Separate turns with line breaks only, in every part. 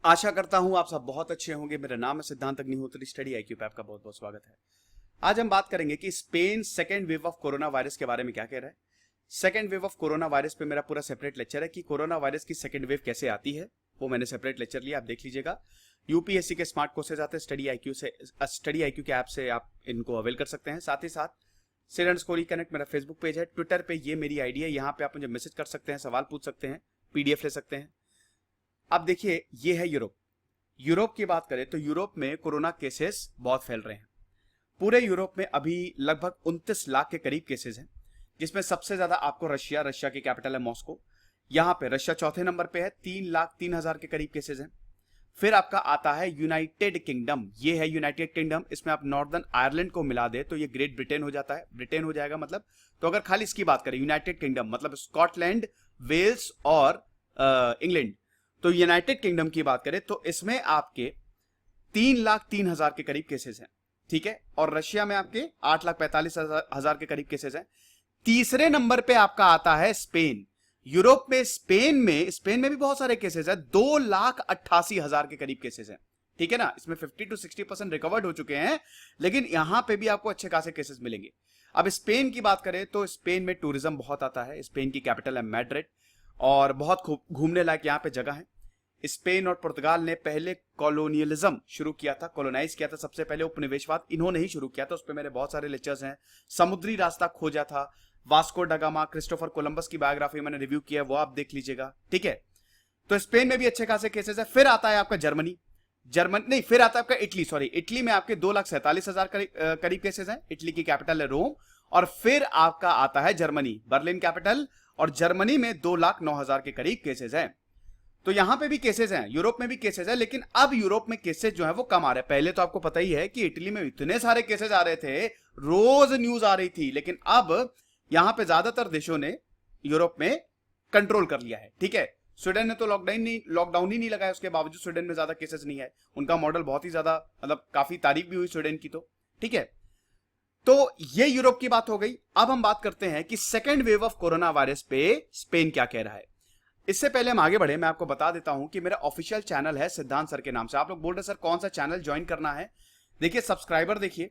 आशा करता हूं आप सब बहुत अच्छे होंगे। मेरा नाम है सिद्धांत अग्निहोत्री। स्टडी आईक्यू पे आपका बहुत बहुत स्वागत है। आज हम बात करेंगे कि Spain second wave of corona virus के बारे में क्या कह रहा है। Second wave of corona virus पे मेरा पूरा सेपरेट लेक्चर है कि कोरोना वायरस की सेकेंड वेव कैसे आती है, वो मैंने सेपरेट लेक्चर लिया, आप देख लीजिएगा। यूपीएससी के स्मार्ट कोर्सेज आते हैं स्टडी आईक्यू के ऐप से आप इनको अवेल कर सकते हैं। साथ ही साथ सिड_ई कनेक्ट मेरा फेसबुक पेज है। ट्विटर पे ये मेरी आईडी है, यहाँ पे आप मुझे मैसेज कर सकते हैं, सवाल पूछ सकते हैं, पीडीएफ ले सकते हैं। अब देखिए, ये है यूरोप। यूरोप की बात करें तो यूरोप में कोरोना केसेस बहुत फैल रहे हैं। पूरे यूरोप में अभी लगभग 29 लाख के करीब केसेस हैं, जिसमें सबसे ज्यादा आपको रशिया की कैपिटल है मॉस्को, यहां पे रशिया चौथे नंबर पे है, 3,03,000 के करीब केसेस हैं। फिर आपका आता है यूनाइटेड किंगडम। ये है यूनाइटेड किंगडम। इसमें आप नॉर्दर्न आयरलैंड को मिला दे तो ये ग्रेट ब्रिटेन हो जाता है, ब्रिटेन हो जाएगा मतलब। तो अगर खाली इसकी बात करें यूनाइटेड किंगडम मतलब स्कॉटलैंड, वेल्स और इंग्लैंड, तो यूनाइटेड किंगडम की बात करें तो इसमें आपके 3,03,000 के करीब केसेस हैं, ठीक है। और रशिया में आपके 8,45,000 के करीब केसेस हैं। तीसरे नंबर पे आपका आता है स्पेन। यूरोप में स्पेन में भी बहुत सारे केसेस हैं, 2,88,000 के करीब केसेस हैं, ठीक है ना। इसमें 50 to 60% रिकवर्ड हो चुके हैं, लेकिन यहां पे भी आपको अच्छे खासे केसेस मिलेंगे। अब स्पेन की बात करें तो स्पेन में टूरिज्म बहुत आता है। स्पेन की कैपिटल है मैड्रिड और बहुत घूमने लायक यहाँ पे जगह है। स्पेन और पुर्तगाल ने पहले कॉलोनियलिज्म शुरू किया था, कॉलोनाइज किया था, सबसे पहले उपनिवेशवाद इन्होंने ही शुरू किया था। उस पर मेरे बहुत सारे लेक्चर्स हैं। समुद्री रास्ता खोजा था, वास्को डा गामा, क्रिस्टोफर कोलंबस की बायोग्राफी मैंने रिव्यू किया, वो आप देख लीजिएगा, ठीक है। तो स्पेन में भी अच्छे खासे केसेस है। फिर आता है आपका फिर आता है आपका इटली। इटली में आपके 2,47,000 करीब केसेस हैं। इटली की कैपिटल है रोम। और फिर आपका आता है जर्मनी, बर्लिन कैपिटल, और जर्मनी में 2,09,000 के करीब केसेस हैं। तो यहां पे भी केसेस हैं, यूरोप में भी केसेस हैं, लेकिन अब यूरोप में केसेस जो है वो कम आ रहे हैं। पहले तो आपको पता ही है कि इटली में इतने सारे केसेस आ रहे थे, रोज न्यूज आ रही थी, लेकिन अब यहां पे ज्यादातर देशों ने यूरोप में कंट्रोल कर लिया है, ठीक है। स्वीडन ने तो लॉकडाउन ही नहीं लगाया, उसके बावजूद स्वीडन में ज्यादा केसेस नहीं है। उनका मॉडल बहुत ही ज्यादा, मतलब काफी तारीफ भी हुई स्वीडन की, तो ठीक है। तो ये यूरोप की बात हो गई। अब हम बात करते हैं कि second wave of corona virus पे स्पेन क्या कह रहा है। इससे पहले हम आगे बढ़े, मैं आपको बता देता हूं कि मेरा ऑफिशियल चैनल है सिद्धांत सर के नाम से। आप लोग बोल रहे सर कौन सा चैनल ज्वाइन करना है। देखिए सब्सक्राइबर देखिए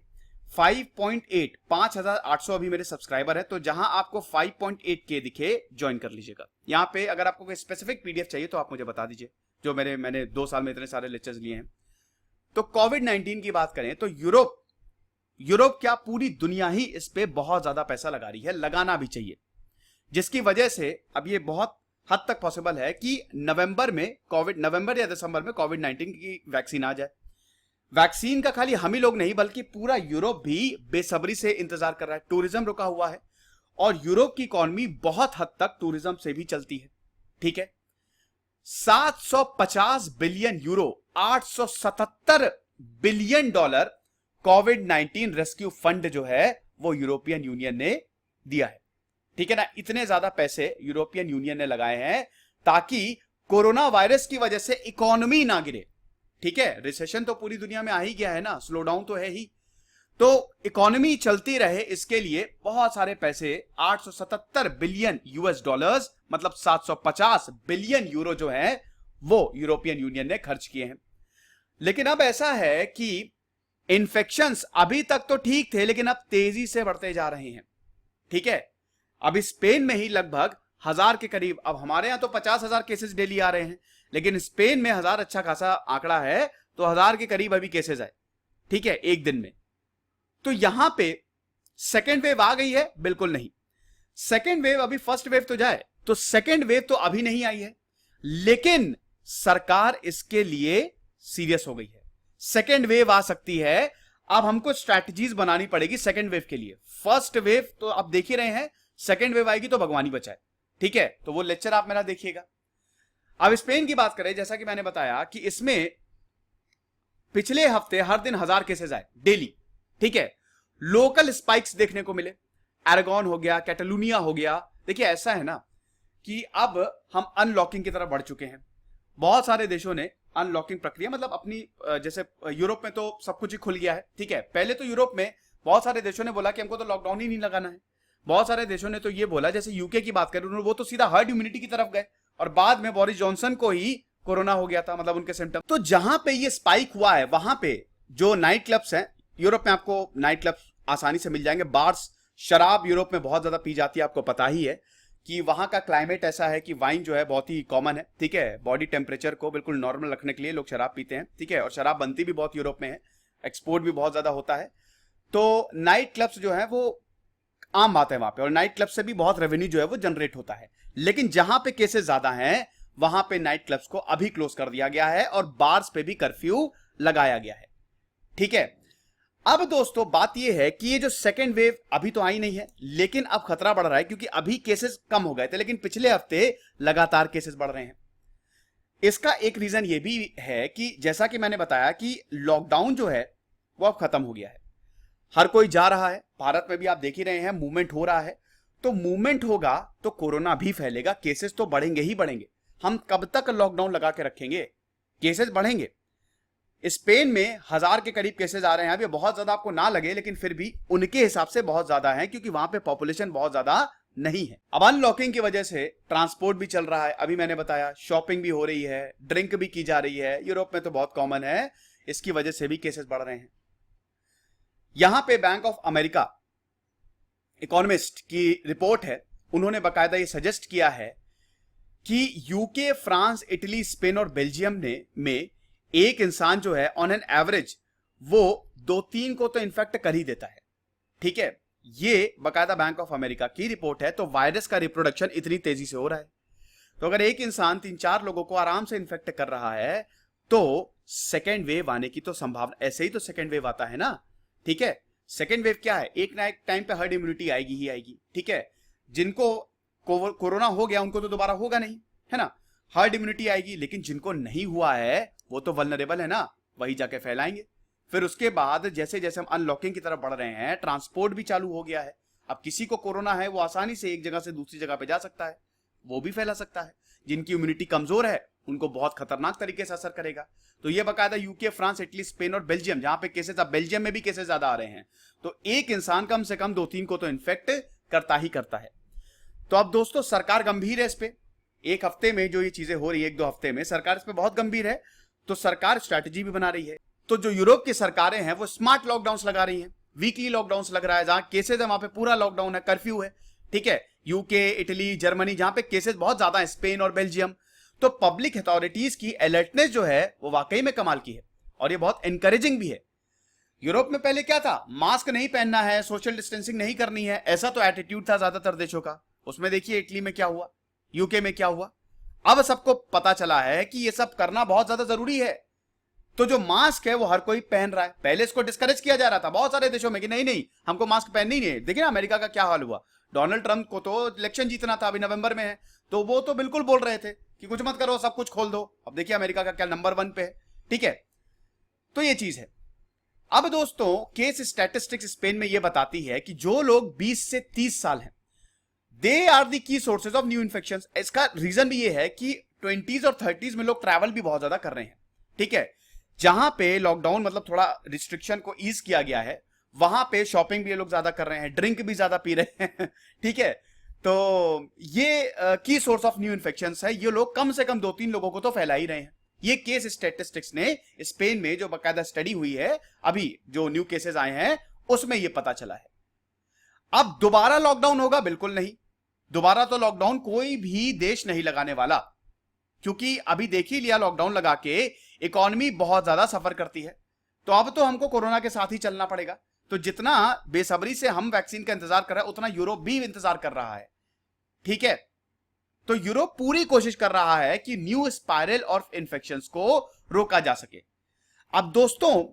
5.8, 5,800 अभी मेरे सब्सक्राइबर है। तो जहां आपको 5.8 के दिखे ज्वाइन कर लीजिएगा। यहां पे अगर आपको कोई स्पेसिफिक पीडीएफ चाहिए तो आप मुझे बता दीजिए, जो मैंने 2 साल में इतने सारे लेक्चर्स लिए हैं। तो कोविड-19 की बात करें तो यूरोप क्या पूरी दुनिया ही इस पे बहुत ज्यादा पैसा लगा रही है, लगाना भी चाहिए, जिसकी वजह से अब ये बहुत हद तक पॉसिबल है कि नवंबर या दिसंबर में कोविड-19 की वैक्सीन आ जाए। वैक्सीन का खाली हम ही लोग नहीं बल्कि पूरा यूरोप भी बेसब्री से इंतजार कर रहा है। टूरिज्म रुका हुआ है और यूरोप की इकोनॉमी बहुत हद तक टूरिज्म से भी चलती है, ठीक है। 750 बिलियन यूरो, 877 बिलियन डॉलर कोविड-19 रेस्क्यू फंड जो है वो यूरोपियन यूनियन ने दिया है, ठीक है ना। इतने ज्यादा पैसे यूरोपियन यूनियन ने लगाए हैं ताकि कोरोना वायरस की वजह से इकोनॉमी ना गिरे, ठीक है। रिसेशन तो पूरी दुनिया में आ ही गया है ना, स्लो डाउन तो है ही, तो इकोनॉमी चलती रहे इसके लिए बहुत सारे पैसे 877 बिलियन यूएस डॉलर्स मतलब 750 बिलियन यूरो जो है वो यूरोपियन यूनियन ने खर्च किए हैं। लेकिन अब ऐसा है कि इन्फेक्शंस अभी तक तो ठीक थे, लेकिन अब तेजी से बढ़ते जा रहे हैं, ठीक है। अब स्पेन में ही लगभग 1,000 के करीब, अब हमारे यहां तो 50,000 केसेस डेली आ रहे हैं, लेकिन स्पेन में 1,000 अच्छा खासा आंकड़ा है, तो 1,000 के करीब अभी केसेस आए, ठीक है, एक दिन में। तो यहां पे सेकेंड वेव आ गई है? बिल्कुल नहीं। सेकेंड वेव अभी फर्स्ट वेव तो जाए, तो सेकेंड वेव तो अभी नहीं आई है, लेकिन सरकार इसके लिए सीरियस हो गई है। सेकेंड वेव आ सकती है, अब हमको स्ट्रैटेजीज बनानी पड़ेगी सेकेंड वेव के लिए। फर्स्ट वेव तो आप देख ही रहे हैं, सेकेंड वेव आएगी तो भगवान ही बचाए, ठीक है। तो वो लेक्चर आप मेरा देखिएगा। अब स्पेन की बात करें, जैसा कि मैंने बताया कि इसमें पिछले हफ्ते हर दिन 1,000 केसेस आए डेली, ठीक है। लोकल स्पाइक्स देखने को मिले, अरागोन हो गया, कैटालुनिया हो गया। देखिए ऐसा है ना कि अब हम अनलॉकिंग की तरफ बढ़ चुके हैं। बहुत सारे देशों ने अनलॉकिंग प्रक्रिया मतलब अपनी, जैसे यूरोप में तो सब कुछ ही खुल गया है, ठीक है। पहले तो यूरोप में बहुत सारे देशों ने बोला कि हमको तो लॉकडाउन ही नहीं लगाना है। बहुत सारे देशों ने तो ये बोला, जैसे यूके की बात करें वो तो सीधा हर्ड इम्यूनिटी की तरफ गए और बाद में बोरिस जॉनसन को ही कोरोना हो गया था, मतलब उनके सिम्टम। तो जहां पे ये स्पाइक हुआ है वहां पे जो नाइट क्लब्स हैं, यूरोप में आपको नाइट क्लब्स आसानी से मिल जाएंगे, बार्स, शराब यूरोप में बहुत ज्यादा पी जाती है, आपको पता ही है कि वहां का क्लाइमेट ऐसा है कि वाइन जो है बहुत ही कॉमन है, ठीक है, बॉडी टेम्परेचर को बिल्कुल नॉर्मल रखने के लिए लोग शराब पीते हैं, ठीक है, और शराब बनती भी बहुत यूरोप में है, एक्सपोर्ट भी बहुत ज्यादा होता है। तो नाइट क्लब्स जो है वो आम बात है वहां पे, और नाइट क्लब से भी बहुत रेवेन्यू जो है वो जनरेट होता है। लेकिन जहां पे केसेस ज्यादा हैं वहां पे नाइट क्लब्स को अभी क्लोज कर दिया गया है और बार्स पे भी कर्फ्यू लगाया गया है, ठीक है। अब दोस्तों बात यह है कि ये जो सेकेंड वेव अभी तो आई नहीं है, लेकिन अब खतरा बढ़ रहा है, क्योंकि अभी केसेस कम हो गए थे लेकिन पिछले हफ्ते लगातार केसेस बढ़ रहे हैं। इसका एक रीजन ये भी है कि जैसा कि मैंने बताया कि लॉकडाउन जो है वो अब खत्म हो गया है, हर कोई जा रहा है, भारत में भी आप देख ही रहे हैं मूवमेंट हो रहा है। तो मूवमेंट होगा तो कोरोना भी फैलेगा, केसेस तो बढ़ेंगे ही बढ़ेंगे। हम कब तक लॉकडाउन लगा के रखेंगे, केसेस बढ़ेंगे। स्पेन में 1000 के करीब केसेस आ रहे हैं, अभी बहुत ज्यादा आपको ना लगे लेकिन फिर भी उनके हिसाब से बहुत ज्यादा है, क्योंकि वहां पे पॉपुलेशन बहुत ज्यादा नहीं है। अब अनलॉकिंग की वजह से ट्रांसपोर्ट भी चल रहा है, अभी मैंने बताया, शॉपिंग भी हो रही है, ड्रिंक भी की जा रही है, यूरोप में तो बहुत कॉमन है, इसकी वजह से भी केसेस बढ़ रहे हैं। यहां पे बैंक ऑफ अमेरिका इकोनॉमिस्ट की रिपोर्ट है, उन्होंने बकायदा ये सजेस्ट किया है कि यूके, फ्रांस, इटली, स्पेन और बेल्जियम में एक इंसान जो है ऑन एन एवरेज वो 2-3 को तो इन्फेक्ट कर ही देता है, ठीक है। ये बकायदा बैंक ऑफ अमेरिका की रिपोर्ट है। तो वायरस का रिप्रोडक्शन इतनी तेजी से हो रहा है, तो अगर एक इंसान 3-4 लोगों को आराम से इन्फेक्ट कर रहा है तो सेकेंड वेव आने की तो संभावना, ऐसे ही तो सेकेंड वेव आता है ना, ठीक है। सेकेंड वेव क्या है, एक ना एक टाइम पे हर्ड इम्यूनिटी आएगी ही आएगी, ठीक है। जिनको कोरोना हो गया उनको तो दोबारा होगा नहीं, है ना, हर्ड इम्यूनिटी आएगी, लेकिन जिनको नहीं हुआ है वो तो वल्नरेबल है ना, वही जाके फैलाएंगे। फिर उसके बाद जैसे जैसे हम अनलॉकिंग की तरफ बढ़ रहे हैं, ट्रांसपोर्ट भी चालू हो गया है। अब किसी को कोरोना है वो आसानी से एक जगह से दूसरी जगह पे जा सकता है, वो भी फैला सकता है। जिनकी इम्यूनिटी कमजोर है उनको बहुत खतरनाक तरीके से असर करेगा। तो ये बकायदा यूके, फ्रांस, इटली, स्पेन और बेल्जियम, जहां पे केसेस, अब बेल्जियम में भी केसेस ज्यादा आ रहे हैं, तो एक इंसान कम से कम 2-3 को तो इन्फेक्ट करता ही करता है। तो अब दोस्तों सरकार गंभीर है इस पे, एक हफ्ते में जो ये चीजें हो रही है, 1-2 हफ्ते में सरकार इस पे बहुत गंभीर है। तो सरकार स्ट्रैटेजी भी बना रही है। तो जो यूरोप की सरकारें हैं वो स्मार्ट लॉकडाउन लगा रही हैं, वीकली लॉकडाउन लग रहा है, जहां केसेस है वहां पे पूरा लॉकडाउन है, कर्फ्यू है, ठीक है। यूके, इटली, जर्मनी, जहां पे केसेस बहुत ज्यादा है, स्पेन और बेल्जियम। तो पब्लिक अथॉरिटीज की अलर्टनेस जो है वो वाकई में कमाल की है, और ये बहुत एनकरेजिंग भी है। यूरोप में पहले क्या था, मास्क नहीं पहनना है, सोशल डिस्टेंसिंग नहीं करनी है, ऐसा तो एटीट्यूड था ज्यादातर देशों का। उसमें देखिए इटली में क्या हुआ, यूके में क्या हुआ। अब सबको पता चला है कि ये सब करना बहुत ज्यादा जरूरी है। तो जो मास्क है वो हर कोई पहन रहा है। पहले इसको डिस्करेज किया जा रहा था बहुत सारे देशों में कि नहीं नहीं हमको मास्क पहननी ही नहीं है। देखिए ना अमेरिका का क्या हाल हुआ, डोनाल्ड ट्रंप को तो इलेक्शन जीतना था, अभी नवंबर में है, तो वो तो बिल्कुल बोल रहे थे कि कुछ मत करो, सब कुछ खोल दो। अब देखिए अमेरिका का क्या नंबर 1 पे है, ठीक है। तो ये चीज है। अब दोस्तों केस स्टैटिस्टिक्स स्पेन में ये बताती है कि जो लोग 20 से 30 साल हैं, they are the key sources of new infection. इसका रीजन भी ये है कि 20s और 30s में लोग ट्रैवल भी बहुत ज्यादा कर रहे हैं, ठीक है। जहां पे लॉकडाउन मतलब थोड़ा रिस्ट्रिक्शन को ईज किया गया है, वहां पे शॉपिंग भी ये लोग ज्यादा कर रहे हैं, ड्रिंक भी ज्यादा पी रहे हैं ठीक है। तो ये की सोर्स ऑफ न्यू इन्फेक्शन है, ये लोग कम से कम 2-3 लोगों को तो फैला ही रहे हैं। ये केस स्टैटिस्टिक्स ने स्पेन में जो बाकायदा स्टडी हुई है, अभी जो न्यू केसेस आए हैं उसमें ये पता चला है। अब दोबारा लॉकडाउन होगा, बिल्कुल नहीं, दोबारा तो लॉकडाउन कोई भी देश नहीं लगाने वाला, क्योंकि अभी देख ही लिया लॉकडाउन लगा के इकोनॉमी बहुत ज्यादा सफर करती है। तो अब तो हमको कोरोना के साथ ही चलना पड़ेगा। तो जितना बेसब्री से हम वैक्सीन का इंतजार कर रहे हैं, उतना यूरोप भी इंतजार कर रहा है, ठीक है। तो यूरोप पूरी कोशिश कर रहा है कि न्यू स्पाइरल ऑफ इन्फेक्शंस को रोका जा सके। अब दोस्तों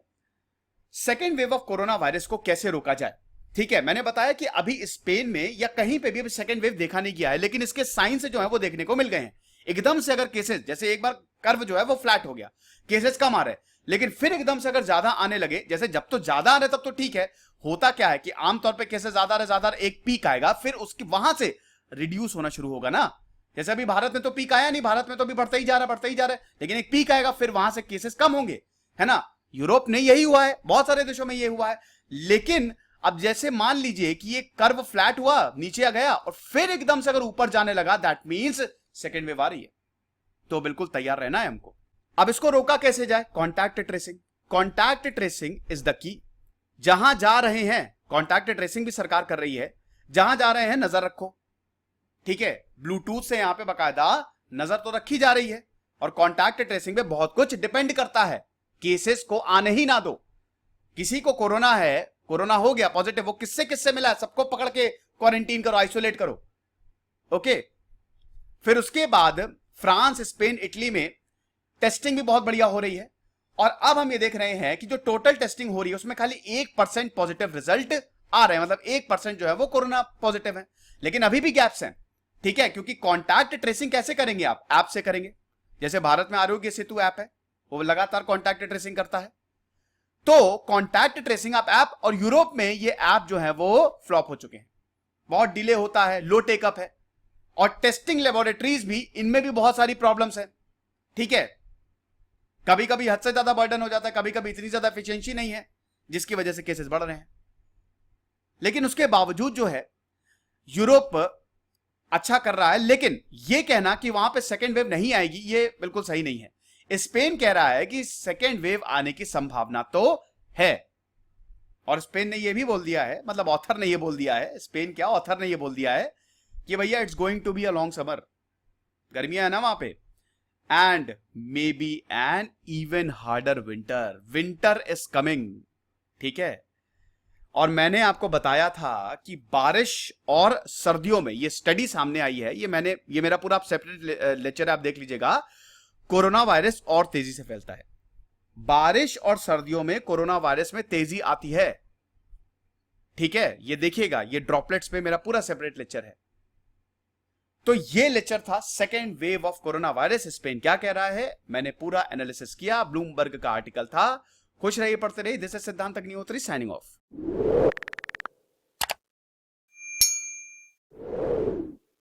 second wave of corona virus को कैसे रोका जाए, ठीक है। मैंने बताया कि अभी स्पेन में या कहीं पे भी अभी सेकेंड वेव देखा नहीं गया है, लेकिन इसके साइंस जो है वो देखने को मिल गए हैं। एकदम से अगर केसेस, जैसे एक बार कर्व जो है वो फ्लैट हो गया, केसेस कम आ रहे, लेकिन फिर एकदम से अगर ज्यादा आने लगे, जैसे जब तो ज्यादा आ रहे तब तो ठीक है, होता क्या है कि आमतौर पे केसेस ज्यादा रहे, ज्यादा एक पीक आएगा, फिर उसके वहां से रिड्यूस होना शुरू होगा ना। जैसे अभी भारत में तो पीक आया नहीं, भारत में तो अभी बढ़ता ही जा रहा है, लेकिन एक पीक आएगा, फिर वहां से केसेस कम होंगे, है ना। यूरोप में यही हुआ है, बहुत सारे देशों में यही हुआ है। लेकिन अब जैसे मान लीजिए कि ये कर्व फ्लैट हुआ, नीचे आ गया और फिर एकदम से अगर ऊपर जाने लगा, दैट मींस सेकेंड वेव आ रही है। तो बिल्कुल तैयार रहना है हमको। अब इसको रोका कैसे जाए? Contact tracing. Contact tracing is the key. जहां जा रहे हैं, कॉन्टैक्ट ट्रेसिंग भी सरकार कर रही है, जहां जा रहे हैं नजर रखो, ठीक है। ब्लूटूथ से यहां पे बकायदा नजर तो रखी जा रही है, और कॉन्टैक्ट ट्रेसिंग में बहुत कुछ डिपेंड करता है। केसेस को आने ही ना दो। किसी को कोरोना है, कोरोना हो गया पॉजिटिव, वो किससे किससे मिला है सबको पकड़ के क्वारंटीन करो, आइसोलेट करो, ओके। फिर उसके बाद फ्रांस, स्पेन, इटली में टेस्टिंग भी बहुत बढ़िया हो रही है, और अब हम ये देख रहे हैं कि जो टोटल टेस्टिंग हो रही है उसमें खाली 1% पॉजिटिव रिजल्ट आ रहे हैं, मतलब 1% जो है वो कोरोना पॉजिटिव है। लेकिन अभी भी गैप्स हैं, ठीक है, क्योंकि कॉन्टैक्ट ट्रेसिंग कैसे करेंगे आप? ऐप से करेंगे। जैसे भारत में आरोग्य सेतु ऐप है, वो लगातार कॉन्टैक्ट ट्रेसिंग करता है। तो कॉन्टैक्ट ट्रेसिंग ऐप, और यूरोप में ये ऐप जो है वो फ्लॉप हो चुके हैं, बहुत डिले होता है, लो टेकअप है, और टेस्टिंग लेबोरेटरीज भी, इनमें भी बहुत सारी प्रॉब्लम्स है, ठीक है। कभी कभी हद से ज्यादा बर्डन हो जाता है, कभी कभी इतनी ज्यादा एफिशिएंसी नहीं है, जिसकी वजह से केसेस बढ़ रहे हैं। लेकिन उसके बावजूद जो है यूरोप अच्छा कर रहा है। लेकिन यह कहना कि वहां पे सेकेंड वेव नहीं आएगी, यह बिल्कुल सही नहीं है। स्पेन कह रहा है कि सेकेंड वेव आने की संभावना तो है, और स्पेन ने यह भी बोल दिया है, मतलब ऑथर ने यह बोल दिया है, स्पेन क्या, ऑथर ने यह बोल दिया है कि भैया it's going to be a long summer, गर्मियां है ना वहां पे, and may be an even harder winter, winter is coming, ठीक है। और मैंने आपको बताया था कि बारिश और सर्दियों में, ये स्टडी सामने आई है, ये मेरा पूरा सेपरेट लेक्चर आप देख लीजिएगा, कोरोना वायरस और तेजी से फैलता है। बारिश और सर्दियों में कोरोना वायरस में तेजी आती है, ठीक है, ये देखिएगा, ये ड्रॉपलेट्स पे मेरा पूरा सेपरेट लेक्चर है। तो ये लेक्चर था second wave of corona virus, Spain क्या कह रहा है, मैंने पूरा एनालिसिस किया, ब्लूमबर्ग का आर्टिकल था। खुश रहिए, पढ़ते रहिए। दिस इज सिद्धांत अग्निहोत्री साइनिंग ऑफ।